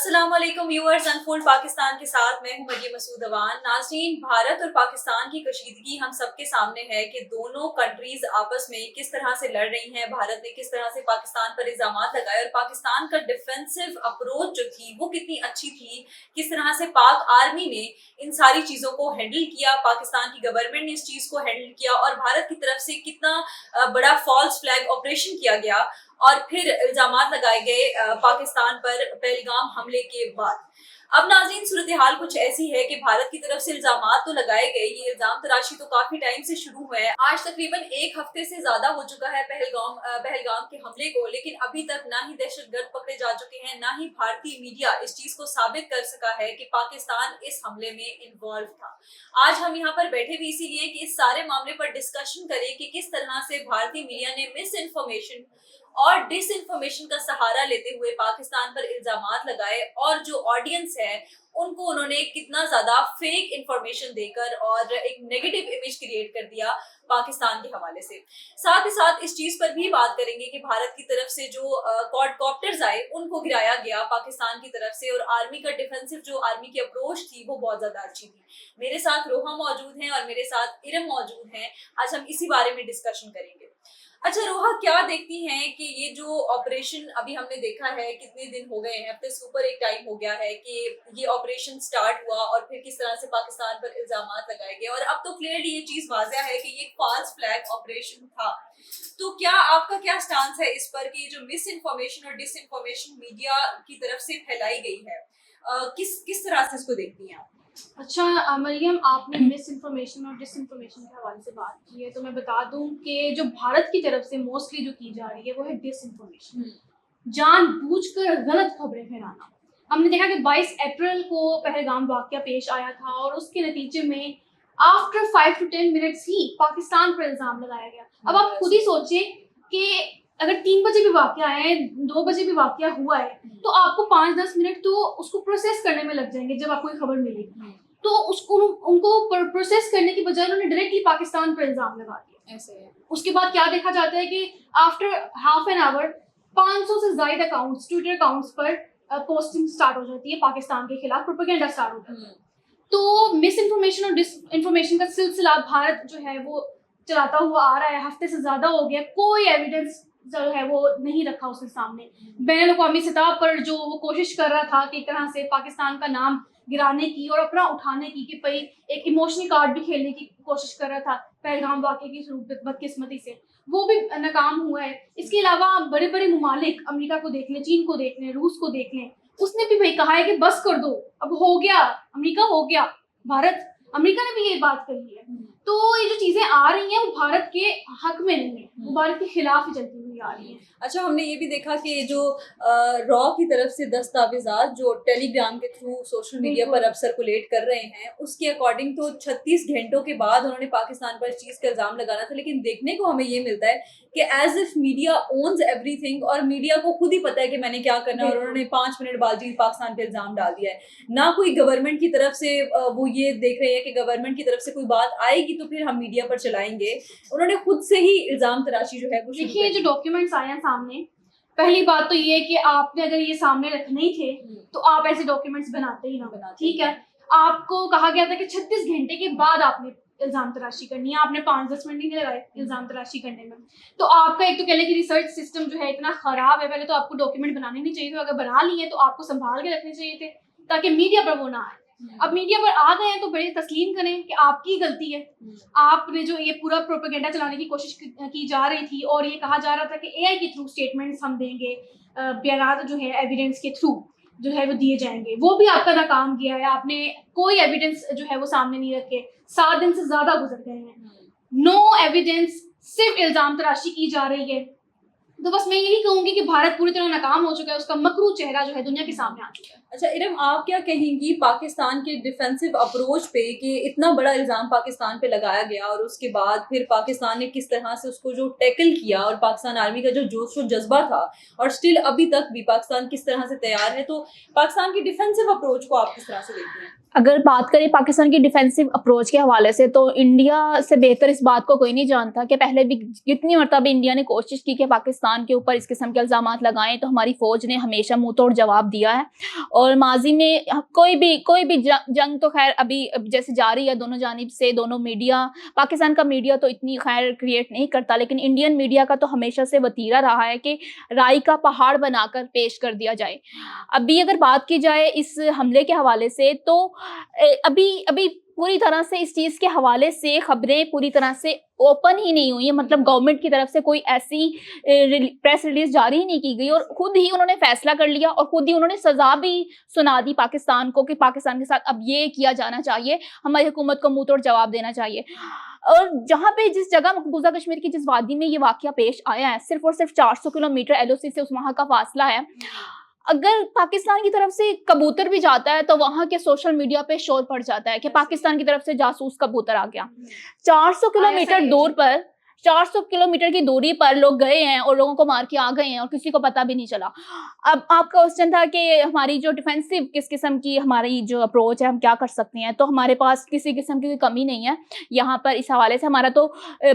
अस्सलाम वालेकुम viewers, unfold Pakistan के साथ मैं हूं मरियम मसूद अवान। नाज़रीन, भारत और पाकिस्तान की कशीदगी हम सबके सामने है कि दोनों कंट्रीज आपस में किस तरह से लड़ रही हैं। भारत ने किस तरह से पाकिस्तान पर इल्जामात लगाए और पाकिस्तान का डिफेंसिव अप्रोच जो थी वो कितनी अच्छी थी, किस तरह से पाक आर्मी ने इन सारी चीज़ों को हैंडल किया, पाकिस्तान की गवर्नमेंट ने इस चीज़ को हैंडल किया और भारत की तरफ से कितना बड़ा फॉल्स फ्लैग ऑपरेशन किया गया और फिर इल्जामात लगाए गए पाकिस्तान पर पहलगाम हमले के बाद। अब नाज़रीन, सूरत हाल कुछ ऐसी है कि भारत की तरफ से इल्जामात तो लगाए गए, ये इल्जाम तराशी तो काफी टाइम से शुरू हुआ है। आज तकरीबन एक हफ्ते से ज्यादा हो चुका है पहलगाम के हमले को, लेकिन अभी तक ना ही दहशतगर्द पकड़े जा चुके हैं, ना ही भारतीय मीडिया इस चीज को साबित कर सका है कि पाकिस्तान इस हमले में इन्वॉल्व था। आज हम यहाँ पर बैठे भी इसीलिए कि इस सारे मामले पर डिस्कशन करें कि किस तरह से भारतीय मीडिया ने मिस इन्फॉर्मेशन और डिस इन्फॉर्मेशन का सहारा लेते हुए पाकिस्तान पर इल्जामात लगाए और जो ऑडियंस है उनको उन्होंने कितना ज्यादा फेक इन्फॉर्मेशन देकर और एक नेगेटिव इमेज क्रिएट कर दिया पाकिस्तान के हवाले से। साथ ही साथ इस चीज पर भी बात करेंगे कि भारत की तरफ से जो क्वाडकॉप्टर्स आए उनको गिराया गया पाकिस्तान की तरफ से, और आर्मी का डिफेंसिव जो आर्मी की अप्रोच थी वो बहुत ज्यादा अच्छी थी। मेरे साथ रोहा मौजूद हैं और मेरे साथ इरम मौजूद हैं। आज हम इसी बारे में डिस्कशन करेंगे। अच्छा रोहा, क्या देखती हैं कि ये जो ऑपरेशन अभी हमने देखा है, कितने दिन हो गए हैं, हफ्ते से ऊपर एक टाइम हो गया है कि ये ऑपरेशन स्टार्ट हुआ और फिर किस तरह से पाकिस्तान पर इल्जामात लगाए गए और अब तो क्लियरली ये चीज वाज़िह है कि ये फॉल्स फ्लैग ऑपरेशन था। तो क्या आपका क्या स्टांस है इस पर कि ये जो मिस इन्फॉर्मेशन और डिस इन्फॉर्मेशन मीडिया की तरफ से फैलाई गई है, किस तरह से इसको देखती हैं आप? अच्छा मरियम, आपने मिस इन्फॉर्मेशन और डिस इन्फॉर्मेशन के हवाले से बात की है, तो मैं बता दूं कि जो भारत की तरफ से मोस्टली जो की जा रही है वो है डिस इन्फॉर्मेशन, जानबूझकर गलत खबरें फैलाना। हमने देखा कि 22 अप्रैल को पहलगाम वाक़या पेश आया था और उसके नतीजे में आफ्टर 5 to 10 मिनट्स ही पाकिस्तान पर इल्ज़ाम लगाया गया। अब आप खुद ही सोचें कि अगर 3 बजे भी वाक़या है, 2 बजे भी वाक़या हुआ है, तो आपको 5-10 मिनट तो उसको प्रोसेस करने में लग जाएंगे जब आपको खबर मिलेगी। तो उसको उनको प्रोसेस करने की बजाय उन्होंने डायरेक्टली पाकिस्तान पर इल्ज़ाम लगा दिया। ऐसे है। उसके बाद क्या देखा जाता है कि आफ्टर हाफ एन आवर 500 से ज़ायद अकाउंट्स, ट्विटर अकाउंट्स पर पोस्टिंग स्टार्ट हो जाती है, पाकिस्तान के खिलाफ प्रोपेगेंडा स्टार्ट हो जाता है। तो मिस इन्फॉर्मेशन और डिस इन्फॉर्मेशन का सिलसिला भारत जो है वो चलाता हुआ आ रहा है, हफ्ते से ज़्यादा हो गया। कोई एविडेंस जो है वो नहीं रखा उसने सामने। बैनुल अक़वामी सतह पर जो वो कोशिश कर रहा था कि एक तरह से पाकिस्तान का नाम गिराने की और अपना उठाने की, कि भाई एक इमोशनल कार्ड भी खेलने की कोशिश कर रहा था पहलगाम वाक़े की बदकिस्मती से, वो भी नाकाम हुआ है। इसके अलावा बड़े बड़े ममालिक, अमेरिका को देख लें, चीन को देख लें, रूस को देख लें, उसने भी भाई कहा है कि बस कर दो, अब हो गया, अमेरिका हो गया, अमेरिका ने भी ये बात कही है। तो ये जो चीजें आ रही हैं वो भारत के हक में नहीं है, वो भारत के खिलाफ ही चलती हुई आ रही हैं। अच्छा, हमने ये भी देखा कि जो रॉ की तरफ से दस्तावेजात जो टेलीग्राम के थ्रू सोशल मीडिया पर अब सर्कुलेट कर रहे हैं, उसके अकॉर्डिंग तो 36 घंटों के बाद उन्होंने पाकिस्तान पर इस चीज़ का इल्ज़ाम लगाना था, लेकिन देखने को हमें ये मिलता है कि as if media owns everything और मीडिया को खुद ही पता है कि मैंने क्या करना है और उन्होंने 5 मिनट बाद ही पाकिस्तान पर इल्ज़ाम डाल दिया है। ना कोई गवर्नमेंट की तरफ से वो ये देख रहे हैं कि गवर्नमेंट की तरफ से कोई बात आएगी तो फिर हम मीडिया पर चलाएंगे, उन्होंने खुद से ही इल्ज़ाम तराशी जो है वो। देखिए, जो डॉक्यूमेंट्स आए हैं सामने, पहली बात तो ये है कि आपने अगर ये सामने रखने ही थे तो आप ऐसे डॉक्यूमेंट्स बनाते ही ना, ठीक है। आपको कहा गया था कि 36 घंटे के बाद आपने इल्ज़ाम तराशी करनी है, आपने 5-10 मिनट नहीं लगाए इल्ज़ाम तराशी करने में। तो आपका एक तो कह लें कि रिसर्च सिस्टम जो है इतना ख़राब है, पहले तो आपको डॉक्यूमेंट बनाने नहीं चाहिए थे, अगर बना लिए तो आपको संभाल के रखने चाहिए थे ताकि मीडिया पर वो ना आए। अब मीडिया पर आ गए हैं तो बड़े तस्लीम करें कि आपकी गलती है। आपने जो ये पूरा प्रोपेगेंडा चलाने की कोशिश की जा रही थी और ये कहा जा रहा था कि एआई के थ्रू स्टेटमेंट्स हम देंगे, बयान जो है एविडेंस के थ्रू जो है वो दिए जाएंगे, वो भी आपका नाकाम किया है। आपने कोई एविडेंस जो है वो सामने नहीं रखे। 7 दिन से ज़्यादा गुजर गए हैं, नो एविडेंस, सिर्फ इल्ज़ाम तराशी की जा रही है। तो बस मैं यही कहूँगी कि भारत पूरी तरह नाकाम हो चुका है, उसका मकरू चेहरा जो है दुनिया के सामने आ चुका है। अच्छा इरम, आप क्या कहेंगी पाकिस्तान के डिफेंसिव अप्रोच पे कि इतना बड़ा इल्ज़ाम पाकिस्तान पे लगाया गया और उसके बाद फिर पाकिस्तान ने किस तरह से उसको जो टैकल किया और पाकिस्तान आर्मी का जो जोश और जज्बा था और स्टिल अभी तक भी पाकिस्तान किस तरह से तैयार है, तो पाकिस्तान की डिफेंसिव अप्रोच को आप किस तरह से देखते हैं? अगर बात करें पाकिस्तान की डिफेंसिव अप्रोच के हवाले से, तो इंडिया से बेहतर इस बात को कोई नहीं जानता कि पहले भी कितनी मरतबा इंडिया ने कोशिश की कि पाकिस्तान पाकिस्तान के ऊपर इस किस्म के इल्ज़ामात लगाएं, तो हमारी फ़ौज ने हमेशा मुंह तोड़ जवाब दिया है। और माजी में कोई भी जंग तो खैर अभी जैसे जारी है दोनों जानिब से, दोनों मीडिया, पाकिस्तान का मीडिया तो इतनी खैर क्रिएट नहीं करता, लेकिन इंडियन मीडिया का तो हमेशा से वतीरा रहा है कि राई का पहाड़ बनाकर पेश कर दिया जाए। अभी अगर बात की जाए इस हमले के हवाले से, तो अभी पूरी तरह से इस चीज़ के हवाले से खबरें पूरी तरह से ओपन ही नहीं हुई है, मतलब गवर्नमेंट की तरफ से कोई ऐसी प्रेस रिलीज जारी ही नहीं की गई, और खुद ही उन्होंने फैसला कर लिया और खुद ही उन्होंने सजा भी सुना दी पाकिस्तान को कि पाकिस्तान के साथ अब ये किया जाना चाहिए, हमारी हुकूमत को मुंह तोड़ जवाब देना चाहिए। और जहाँ पे जिस जगह मकबूजा कश्मीर की जिस वादी में ये वाकया पेश आया है, सिर्फ और सिर्फ 400 किलोमीटर LOC से उस वहाँ का फासला है। अगर पाकिस्तान की तरफ से कबूतर भी जाता है तो वहाँ के सोशल मीडिया पे शोर पड़ जाता है कि पाकिस्तान की तरफ से जासूस कबूतर आ गया। 400 किलोमीटर दूर पर, 400 किलोमीटर की दूरी पर लोग गए हैं और लोगों को मार के आ गए हैं और किसी को पता भी नहीं चला। अब आपका क्वेश्चन था कि हमारी जो डिफेंसिव किस किस्म की हमारी जो अप्रोच है, हम क्या कर सकते हैं, तो हमारे पास किसी किस्म की कमी नहीं है यहाँ पर। इस हवाले से हमारा तो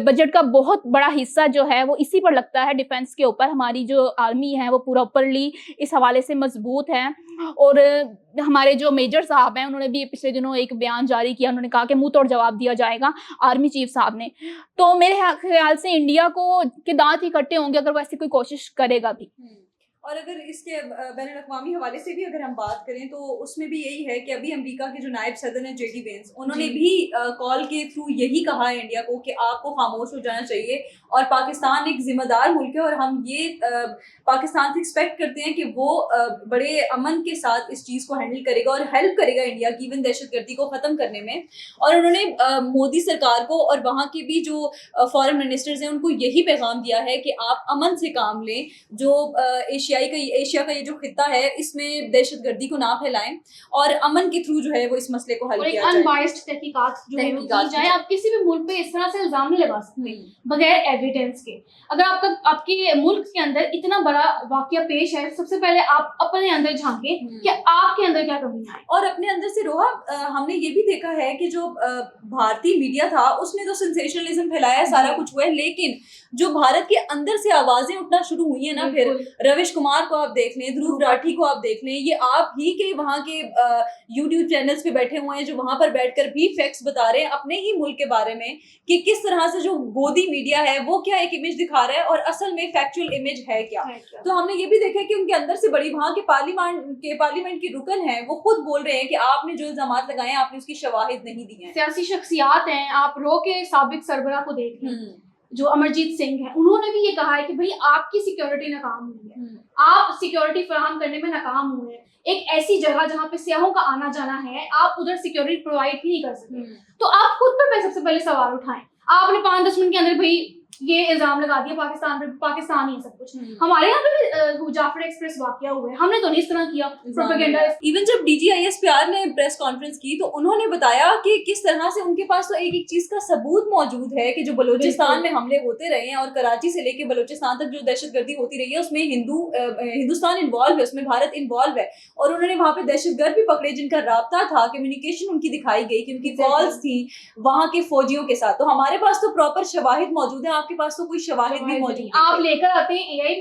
बजट का बहुत बड़ा हिस्सा जो है वो इसी पर लगता है, डिफेंस के ऊपर। हमारी जो आर्मी है वो प्रॉपरली इस हवाले से मजबूत है। और हमारे जो मेजर साहब हैं उन्होंने भी पिछले दिनों एक बयान जारी किया, उन्होंने कहा कि मुंह तोड़ जवाब दिया जाएगा, आर्मी चीफ साहब ने। तो मेरे ख्याल से इंडिया को के दांत इकट्ठे होंगे अगर वो ऐसी कोई कोशिश करेगा भी। और अगर इसके बैनुल अक़वामी हवाले से भी अगर हम बात करें तो उसमें भी यही है कि अभी अमेरिका के जो नायब सदर हैं JD वेंस, उन्होंने भी कॉल के थ्रू यही कहा है इंडिया को कि आपको खामोश हो जाना चाहिए और पाकिस्तान एक जिम्मेदार मुल्क है और हम ये पाकिस्तान से एक्सपेक्ट करते हैं कि वो बड़े अमन के साथ इस चीज़ को हैंडल करेगा और हेल्प करेगा इंडिया की इवन दहशतगर्दी को ख़त्म करने में। और उन्होंने मोदी सरकार को और वहाँ के भी जो फॉरेन मिनिस्टर्स हैं उनको यही पैगाम दिया है कि आप अमन से काम लें, जो एशिया का ये जो खित्ता है इसमें दहशतगर्दी को ना फैलाएं और अमन के थ्रू जो है वो इस मसले को हल किया जाए। अनबायस्ड तहकीकात जो है वो की जाए। आप किसी भी मुल्क पे इस तरह से इल्जाम नहीं लगा सकते बगैर एविडेंस के। अगर आपके मुल्क के अंदर इतना बड़ा वाकया पेश है, सबसे पहले आप अपने अंदर झांके कि आपके अंदर क्या कमी है। और अपने अंदर से रोहा, हमने ये भी देखा है कि जो भारतीय मीडिया था उसने तो सेंसेशनलिज्म फैलाया, सारा कुछ हुआ है, लेकिन जो भारत के अंदर से आवाजें उठना शुरू हुई है ना, फिर रविश कुमार को आप देख लें, ध्रुव राठी को आप देख लें, ये आप ही के वहाँ के यूट्यूब चैनल्स पे बैठे हुए हैं जो वहाँ पर बैठकर भी फैक्ट्स बता रहे हैं अपने ही मुल्क के बारे में कि किस तरह से जो गोदी मीडिया है वो क्या एक इमेज दिखा रहा है और असल में फैक्चुअल इमेज है क्या। तो हमने ये भी देखा कि उनके अंदर से बड़ी वहाँ के पार्लियामेंट के रुकन हैं, वो खुद बोल रहे हैं कि आपने जो इल्जामात लगाए हैं आपने उसकी शवाहिद नहीं दी है। सियासी शख्सियात हैं, आप रो के साबिक सरबराह को देख लें जो अमरजीत सिंह है, उन्होंने भी ये कहा है कि भाई आपकी सिक्योरिटी नाकाम हुई है, आप सिक्योरिटी फराहम करने में नाकाम हुए हैं। एक ऐसी जगह जहाँ पे सियाहों का आना जाना है, आप उधर सिक्योरिटी प्रोवाइड ही नहीं कर सकते, तो आप खुद पर सबसे पहले सवाल उठाएं। आपने 5-10 मिनट के अंदर भाई ये इल्जाम लगा दिया पाकिस्तान पे, पाकिस्तान ही है सब कुछ। हमारे यहाँ पे जाफर एक्सप्रेस वाकया हुआ है, हमने तो नहीं इस तरह किया प्रोपेगेंडा। इवन जब DGISPR ने प्रेस कॉन्फ्रेंस की तो उन्होंने बताया कि किस तरह से उनके पास तो एक चीज का सबूत मौजूद है कि जो बलूचिस्तान में हमले होते रहे हैं और कराची से लेके बलूचिस्तान तक जो दहशतगर्दी होती रही है उसमें हिंदुस्तान इन्वॉल्व है, उसमें भारत इन्वॉल्व है। और उन्होंने वहाँ पे दहशतगर्द भी पकड़े जिनका राब्ता था, कम्युनिकेशन उनकी दिखाई गई कि उनकी कॉल्स थी वहाँ के फौजियों के साथ। तो हमारे पास तो प्रॉपर शवाहिद मौजूद है, आपके पास तो कोई शवाहिद भी मौजूद है। आप लेकर आते हैं AI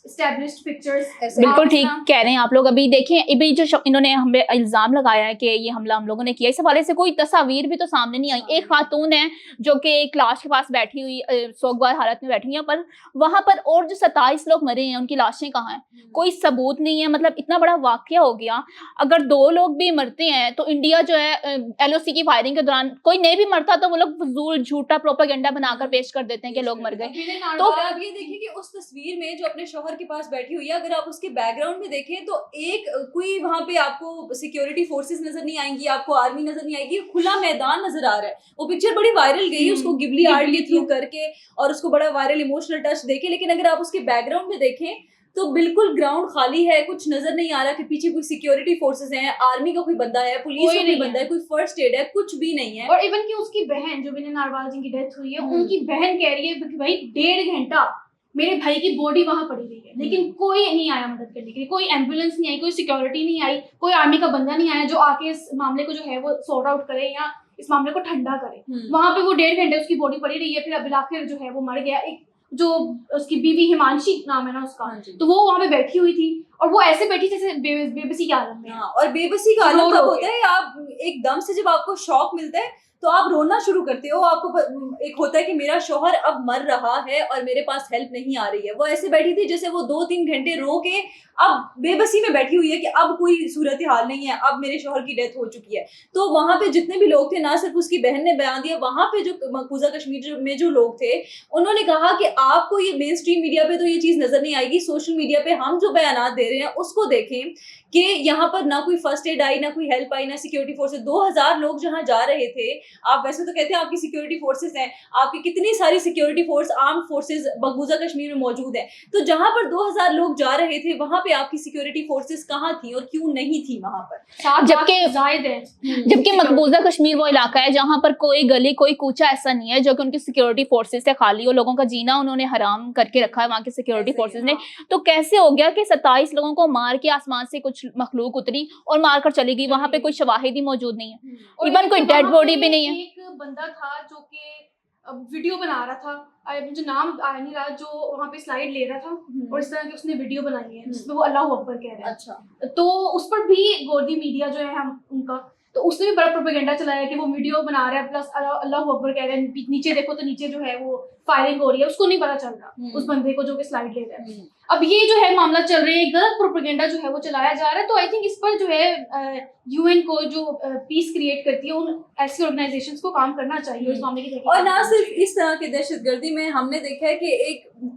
established pictures। बिल्कुल ठीक कह रहे हैं आप लोग। अभी देखें, अभी जो इन्होंने हमें इल्जाम लगाया है कि ये हमला हम लोगों ने किया, इस हवाले से कोई तस्वीर भी तो सामने नहीं आई। एक खातून है जो कि एक लाश के पास बैठी हुई सोगवार हालत में बैठी हुई है, पर वहां पर और जो 27 लोग मरे हैं उनकी लाशें कहाँ हैं, कोई सबूत नहीं है। मतलब इतना बड़ा वाकया हो गया, अगर 2 लोग भी मरते हैं तो इंडिया जो है LOC की फायरिंग के दौरान कोई नहीं भी मरता तो वो लोग फजूल झूठा प्रोपेगेंडा बनाकर पेश कर देते हैं कि लोग मर गए। तो आप ये देखिए कि उस तस्वीर में जो अपने शौहर के पास बैठी हुई है, अगर आप उसके बैकग्राउंड में देखें तो एक कोई वहां पे आपको सिक्योरिटी फोर्सेस नजर नहीं आएंगी, आपको आर्मी नजर नहीं आएगी, खुला मैदान नजर आ रहा है। वो पिक्चर बड़ी वायरल गई उसको गिबली आर्ट के थ्रू करके और उसको बड़ा वायरल इमोशनल टच देके, लेकिन अगर आप उसके बैकग्राउंड में देखें तो बिल्कुल ग्राउंड खाली है, कुछ नजर नहीं आ रहा कि पीछे कोई सिक्योरिटी फोर्सेस हैं, आर्मी का कोई बंदा है, पुलिस का कोई बंदा है, कोई फर्स्ट एड है, कुछ भी नहीं है। और इवन कि उसकी बहन जो विनय नारवाल जी की डेथ हुई है, उनकी बहन कह रही है कि भाई 1.5 घंटा मेरे भाई की बॉडी वहां पड़ी रही है, लेकिन कोई नहीं आया मदद करने के लिए, कोई एम्बुलेंस नहीं आई, कोई सिक्योरिटी नहीं आई, कोई आर्मी का बंदा नहीं आया जो आके इस मामले को जो है वो सॉर्ट आउट करे या इस मामले को ठंडा करे। वहां पे वो 1.5 घंटे उसकी बॉडी पड़ी रही है, फिर अब आखिर जो है वो मर गया। एक जो उसकी बीवी हिमांशी नाम है ना उसका, हाँ जी। तो वो वहाँ पे बैठी हुई थी और वो ऐसे बैठी जैसे बेबसी के आलम में। हाँ, और बेबसी का आलम रो तब रो होता है आप एकदम से जब आपको शॉक मिलता है तो आप रोना शुरू करते हो, आपको एक होता है कि मेरा शौहर अब मर रहा है और मेरे पास हेल्प नहीं आ रही है। वो ऐसे बैठी थी जैसे वो 2-3 घंटे रो के अब बेबसी में बैठी हुई है कि अब कोई सूरत हाल नहीं है, अब मेरे शौहर की डेथ हो चुकी है। तो वहां पे जितने भी लोग थे, ना सिर्फ उसकी बहन ने बयान दिया, वहां पे जो मकबूजा कश्मीर में जो लोग थे उन्होंने कहा कि आपको ये मेन स्ट्रीम मीडिया पे तो ये चीज नजर नहीं आएगी, सोशल मीडिया पे हम जो बयान दे रहे हैं उसको देखें कि यहाँ पर ना कोई फर्स्ट एड आई, ना कोई हेल्प आई, ना सिक्योरिटी फोर्सेस। 2000 लोग जहाँ जा रहे थे, आप वैसे तो कहते हैं आपकी सिक्योरिटी फोर्सेस हैं, आपकी कितनी सारी सिक्योरिटी फोर्स, आर्म फोर्सेस मकबूजा कश्मीर में मौजूद हैं, तो जहाँ पर 2000 लोग जा रहे थे वहां पे आपकी सिक्योरिटी फोर्सेस कहाँ थी और क्यों नहीं थी वहां पर? जबकि मकबूजा कश्मीर वो इलाका है जहाँ पर कोई गली कोई कूचा ऐसा नहीं है जो कि उनकी सिक्योरिटी फोर्सेस से खाली हो। लोगों का जीना उन्होंने हराम करके रखा है वहाँ की सिक्योरिटी फोर्सेस ने। तो कैसे हो गया कि 27 लोगों को मार के आसमान से कुछ मखलूक उतरी और मार कर चली गई? वहां पे कोई शवाहिद ही मौजूद नहीं है, इवन कोई डेड बॉडी भी नहीं है। एक बंदा था जो कि वीडियो बना रहा था, मुझे नाम आ नहीं रहा, जो वहाँ पे स्लाइड ले रहा था और इस तरह की उसने वीडियो बनाई है जिसमें वो अल्लाह अकबर कह रहा है। अच्छा, तो उस पर भी गोदी मीडिया जो है हम उनका, तो उसने भी बड़ा प्रोपेगेंडा चलाया कि वो वीडियो बना रहा है प्लस अल्लाह अकबर कह रहा है, नीचे देखो तो नीचे जो है वो फायरिंग हो रही है, उसको नहीं पता चल रहा उस बंदे को जो कि स्लाइड ले रहा है। अब ये जो है मामला चल रहे हैं, गलत प्रोपेगेंडा जो है वो चलाया जा रहा है। तो आई थिंक इस पर जो है यूएन को जो पीस क्रिएट करती है उन ऐसी ऑर्गेनाइजेशंस को काम करना चाहिए इस मामले की। और ना सिर्फ इस तरह की दहशतगर्दी में हमने देखा है कि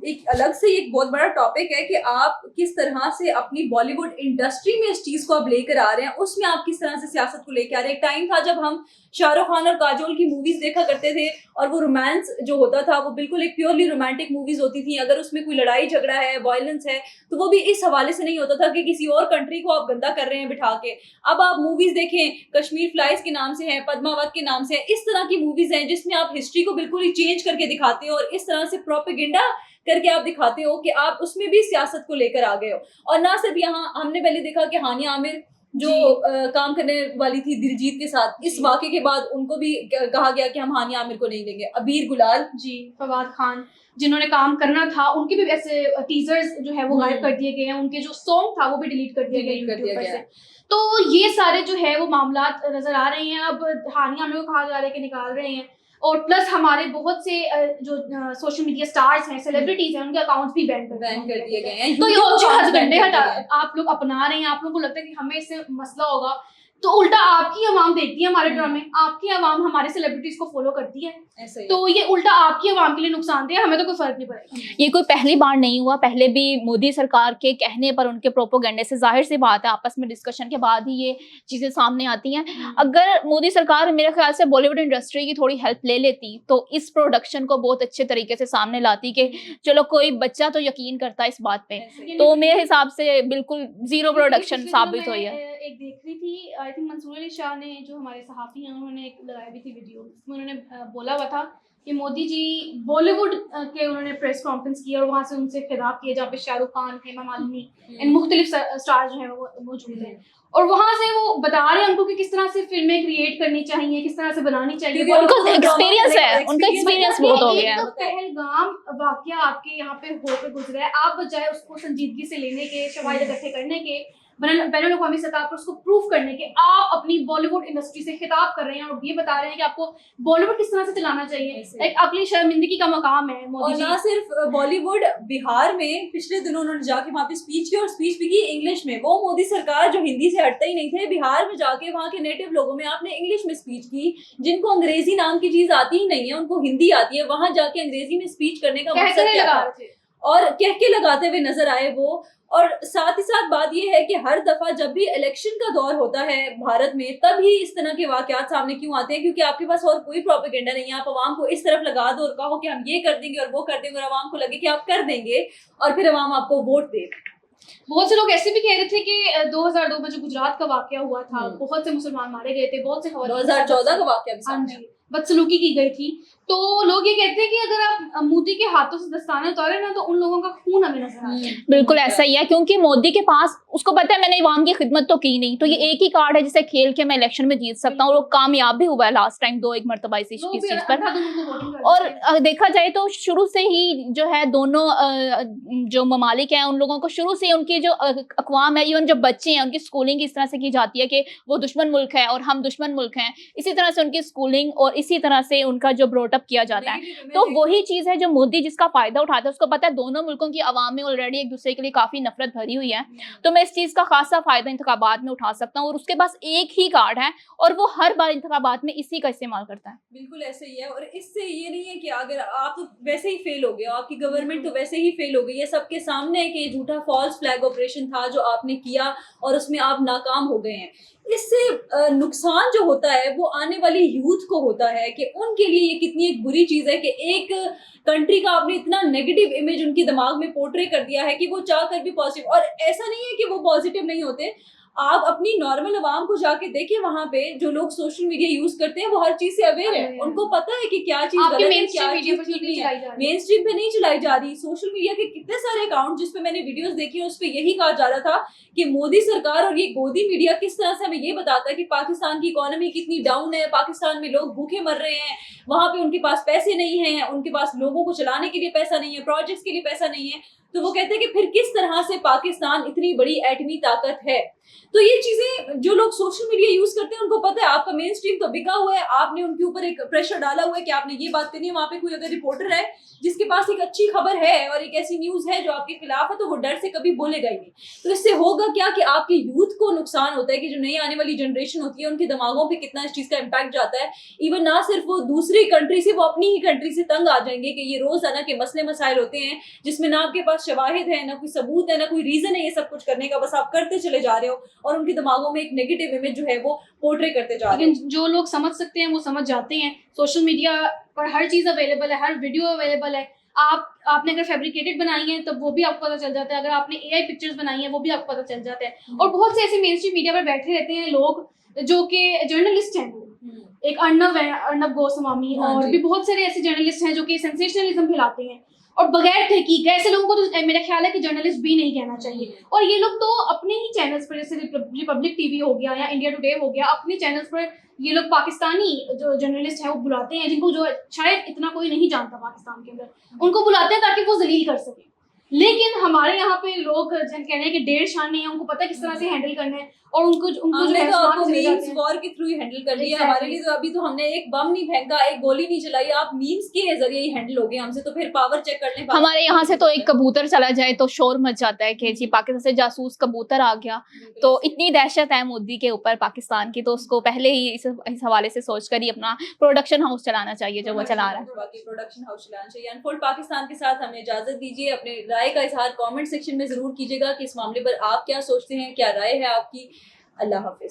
एक अलग से एक बहुत बड़ा टॉपिक है कि आप किस तरह से अपनी बॉलीवुड इंडस्ट्री में इस चीज को आप लेकर आ रहे हैं, उसमें आप किस तरह से सियासत को लेकर आ रहे हैं। एक टाइम था जब हम शाहरुख खान और काजोल की मूवीज देखा करते थे और वो रोमांस जो होता था वो बिल्कुल एक प्योरली रोमांटिक मूवीज होती थी। अगर उसमें कोई लड़ाई झगड़ा है, वायलेंस है, तो वो भी इस हवाले से नहीं होता था कि किसी और कंट्री को आप गंदा कर रहे हैं बिठा के। अब आप मूवीज देखें, कश्मीर फ्लाइज के नाम से है, पद्मावत के नाम से है, इस तरह की मूवीज हैं जिसमें आप हिस्ट्री को बिल्कुल ही चेंज करके दिखाते हो और इस तरह से प्रोपेगेंडा करके आप दिखाते हो कि आप उसमें भी सियासत को लेकर आ गए हो। और ना सिर्फ यहाँ, हमने पहले देखा कि हानिया आमिर जो काम करने वाली थी दिलजीत के साथ, इस वाक़े के बाद उनको भी कहा गया कि हम हानिया आमिर को नहीं लेंगे। अबीर गुलाल जी, फवाद खान जिन्होंने काम करना था, उनके भी ऐसे टीजर्स जो है वो गायब कर दिए गए हैं, उनके जो सॉन्ग था वो भी डिलीट कर दिया गया से। तो ये सारे जो है वो मामला नजर आ रहे हैं। अब हानिया आमिर को कहा जा रहा है कि निकाल रहे हैं, और प्लस हमारे बहुत से जो सोशल मीडिया स्टार्स हैं, सेलिब्रिटीज हैं, उनके अकाउंट्स भी बैन कर दिए गए हैं। तो ये और हथकंडे आप लोग अपना रहे हैं। आप लोगों को लगता है कि हमें इससे मसला होगा, तो उल्टा आपकी आवाम देखती है हमारे ड्रामे, आपकी आवाम हमारे सेलिब्रिटीज को फॉलो करती है, तो ये उल्टा आपकी आवाम के लिए नुकसानदेह है, हमें तो कोई फर्क नहीं पड़ेगा। ये कोई पहली बार नहीं हुआ, पहले भी मोदी सरकार के कहने पर, उनके प्रोपोगेंडे से, जाहिर सी बात है आपस में डिस्कशन के बाद ही ये चीजें सामने आती हैं। अगर मोदी सरकार मेरे ख्याल से बॉलीवुड इंडस्ट्री की थोड़ी हेल्प ले लेती तो इस प्रोडक्शन को बहुत अच्छे तरीके से सामने लाती कि चलो कोई बच्चा तो यकीन करता है इस बात पे, तो मेरे हिसाब से बिल्कुल जीरो प्रोडक्शन साबित हुई है। एक देख रही थी, आई थिंक मंसूर अली शाह ने, जो हमारे सहाफ़ी हैं, उन्होंने एक लगाई हुई थी वीडियो, जिसमें उन्होंने बोला हुआ था कि मोदी जी बॉलीवुड के उन्होंने प्रेस कॉन्फ्रेंस की और वहाँ से उनसे खिताब किया जहाँ पे शाहरुख खान, हेमा मालिनी इन मुख्तलिफ स्टार जो हैं वो मौजूद हैं, और वहाँ से वो बता रहे हैं उनको कि किस तरह से फिल्में क्रिएट करनी चाहिए, किस तरह से बनानी चाहिए। उनको एक्सपीरियंस है, उनका एक्सपीरियंस बहुत हो गया है। तो पहलगाम वाकया आपके यहाँ पे होकर गुजरा है, आप बजाय उसको संजीदगी से लेने के, शवाहिद इकट्ठे करने के, बैनुल-अक़वामी सतह पर उसको प्रूफ करने के, आप अपनी बॉलीवुड इंडस्ट्री से खिताब कर रहे हैं और ये बता रहे हैं कि आपको बॉलीवुड किस तरह से चलाना चाहिए। एक अपनी शर्मिंदगी का मकाम है मोदी जी। और ना सिर्फ बॉलीवुड, बिहार में पिछले दिनों उन्होंने जाके वहाँ पे स्पीच की, और स्पीच भी की इंग्लिश में। वो मोदी सरकार जो हिंदी से हटते ही नहीं थे, बिहार में जाके वहाँ के नेटिव लोगों में आपने इंग्लिश में स्पीच की। जिनको अंग्रेजी नाम की चीज आती ही नहीं है, उनको हिंदी आती है, वहां जाके अंग्रेजी में स्पीच करने का मकसद क्या था? और कह के लगाते हुए नजर आए वो। और साथ ही साथ बात ये है कि हर दफा जब भी इलेक्शन का दौर होता है भारत में, तभी इस तरह के वाकयात सामने क्यों आते हैं? क्योंकि आपके पास और कोई प्रोपेगेंडा नहीं है। आप अवाम को इस तरफ लगा दो और कहो कि हम ये कर देंगे और वो कर देंगे, और अवाम को लगे कि आप कर देंगे और फिर अवाम आपको वोट दे। बहुत से लोग ऐसे भी कह रहे थे कि 2002 में जो गुजरात का वाकया हुआ था, बहुत से मुसलमान मारे गए थे, बहुत से 2014 का वाकया भी सामने। बदसलूकी की गई थी। तो लोग ये कहते हैं कि अगर आप मोदी के हाथों से दस्ताने उतारे ना तो उन लोगों का खून हमें नजर आता है। बिल्कुल ऐसा ही है, क्योंकि मोदी के पास उसको पता है मैंने इवाम की खिदमत तो की नहीं, तो ये एक ही कार्ड है जिसे खेल के मैं इलेक्शन में जीत सकता हूँ, और वो कामयाब भी हुआ है लास्ट टाइम 2 एक मरतबा इस लोग चीज भी पर। अंधाधुंध उनको वोटिंग कर और देते हैं। देखा जाए तो शुरू से ही जो है दोनों जो ममालिक हैं उन लोगों को शुरू से उनकी जो अक़वाम है, इवन जो बच्चे हैं उनकी स्कूलिंग इस तरह से की जाती है कि वो दुश्मन मुल्क है और हम दुश्मन मुल्क हैं, इसी तरह से उनकी स्कूलिंग और इसी तरह से उनका जो ब्रॉटअप किया जाता है। तो वही चीज है जो मोदी जिसका फायदा उठाता है, उसको पता है दोनों मुल्कों की आवाम में ऑलरेडी एक दूसरे के लिए काफी नफरत भरी हुई है, तो मैं इस चीज का खासा फायदा इंतखाबात में उठा सकता हूँ, और उसके पास एक ही कार्ड है और वो हर बार इंतखाबात में इसी का इस्तेमाल करता है। बिल्कुल ऐसे ही है, और इससे ये नहीं है कि अगर आप तो वैसे ही फेल हो गए, आपकी गवर्नमेंट तो वैसे ही फेल हो गई है, सबके सामने है कि ये झूठा फॉल्स फ्लैग ऑपरेशन था जो आपने किया और उसमें आप नाकाम हो गए हैं। इससे नुकसान जो होता है वो आने वाली यूथ को होता है कि उनके लिए ये कितनी एक बुरी चीज है कि एक कंट्री का आपने इतना नेगेटिव इमेज उनके दिमाग में पोर्ट्रे कर दिया है कि वो चाह कर भी पॉजिटिव, और ऐसा नहीं है कि वो पॉजिटिव नहीं होते। आप अपनी नॉर्मल आवाम को जाके देखिए, वहां पे जो लोग सोशल मीडिया यूज करते हैं वो हर चीज से अवेयर है, उनको पता है कि क्या चीज आपके गलत है, मेन क्या स्ट्रीम मीडिया चीज पर ठीक नहीं नहीं चलाई है। जा रही। मेन स्ट्रीम पे नहीं चलाई जा रही। सोशल मीडिया के कितने सारे अकाउंट जिस पे मैंने वीडियोस देखी है उस पे यही कहा जा रहा था कि मोदी सरकार और ये गोदी मीडिया किस तरह से हमें ये बताता है कि पाकिस्तान की इकोनॉमी कितनी डाउन है, पाकिस्तान में लोग भूखे मर रहे हैं, वहां पे उनके पास पैसे नहीं है, उनके पास लोगों को चलाने के लिए पैसा नहीं है, प्रोजेक्ट्स के लिए पैसा नहीं है। तो वो कहते हैं कि फिर किस तरह से पाकिस्तान इतनी बड़ी एटमी ताकत है। तो ये चीजें जो लोग सोशल मीडिया यूज करते हैं उनको पता है आपका मेन स्ट्रीम तो बिका हुआ है, आपने उनके ऊपर एक प्रेशर डाला हुआ है कि आपने ये बात करनी है। वहां पे कोई अगर रिपोर्टर है जिसके पास एक अच्छी खबर है और एक ऐसी न्यूज है जो आपके खिलाफ है, तो वो डर से कभी बोलेगा ही नहीं। तो इससे होगा क्या कि आपके यूथ को नुकसान होता है कि जो नई आने वाली जनरेशन होती है उनके दिमागों पे कितना इस चीज का इम्पैक्ट जाता है। इवन ना सिर्फ वो दूसरी कंट्री से, वो अपनी ही कंट्री से तंग आ जाएंगे कि ये रोजाना के मसले मसाइल होते हैं जिसमें ना आपके पास शवाहिद है, ना कोई सबूत है, ना कोई रीजन है ये सब कुछ करने का, बस आप करते चले जा रहे हो और उनके दिमागों में एक नेगेटिव इमेज जो है वो पोर्ट्रे करते जा रहे हो। लेकिन जो लोग समझ सकते हैं वो समझ जाते हैं। सोशल मीडिया पर हर चीज़ अवेलेबल है, हर वीडियो अवेलेबल है। आपने अगर फैब्रिकेटेड बनाई है तब वो भी आपको पता चल जाता है, अगर आपने एआई पिक्चर्स बनाई है वो भी आपको पता चल जाता है। और बहुत से ऐसे मेन स्ट्रीम मीडिया पर बैठे रहते हैं लोग जो कि जर्नलिस्ट हैं। एक अर्नब है, अर्नब गोस्वामी, और भी बहुत सारे ऐसे जर्नलिस्ट हैं जो कि सेंसेशनलिज्म फैलाते हैं और बगैर तहकीक। ऐसे लोगों को तो मेरा ख्याल है कि जर्नलिस्ट भी नहीं कहना चाहिए। और ये लोग तो अपने ही चैनल्स पर, जैसे रिपब्लिक टीवी हो गया या इंडिया टुडे हो गया, अपने चैनल्स पर ये लोग पाकिस्तानी जो जर्नलिस्ट हैं वो बुलाते हैं, जिनको जो शायद इतना कोई नहीं जानता पाकिस्तान के अंदर, उनको बुलाते हैं ताकि वो जलील कर सके। लेकिन हमारे यहाँ पे लोग कह रहे हैं कि डेढ़ शान नहीं है, उनको पता है किस तरह से हैंडल करना है, और उनको जो हमने तो आपको चले जाते मीम्स हैं। वॉर के थ्रू ही हैंडल कर लिया। Exactly. हमारे लिए तो अभी तो हमने एक बम नहीं फेंका, एक गोली नहीं चलाई, आप मीम्स के जरिए ही हैंडल हो गए हमसे। तो फिर पावर चेक कर लें। हमारे यहाँ से तो एक कबूतर चला जाए तो शोर मच जाता है कि जी पाकिस्तान से जासूस कबूतर आ गया। तो इतनी दहशत है मोदी के ऊपर पाकिस्तान की, तो उसको पहले ही इस हवाले से सोचकर ही अपना प्रोडक्शन हाउस चलाना चाहिए जो वो चला रहा है। प्रोडक्शन हाउस चलाना चाहिए। अनफोल्ड पाकिस्तान के साथ हमें इजाजत दीजिए। अपने राय का इजहार कमेंट सेक्शन में जरूर कीजिएगा कि इस मामले पर आप क्या सोचते हैं, क्या राय है आपकी। अल्लाह हाफिज।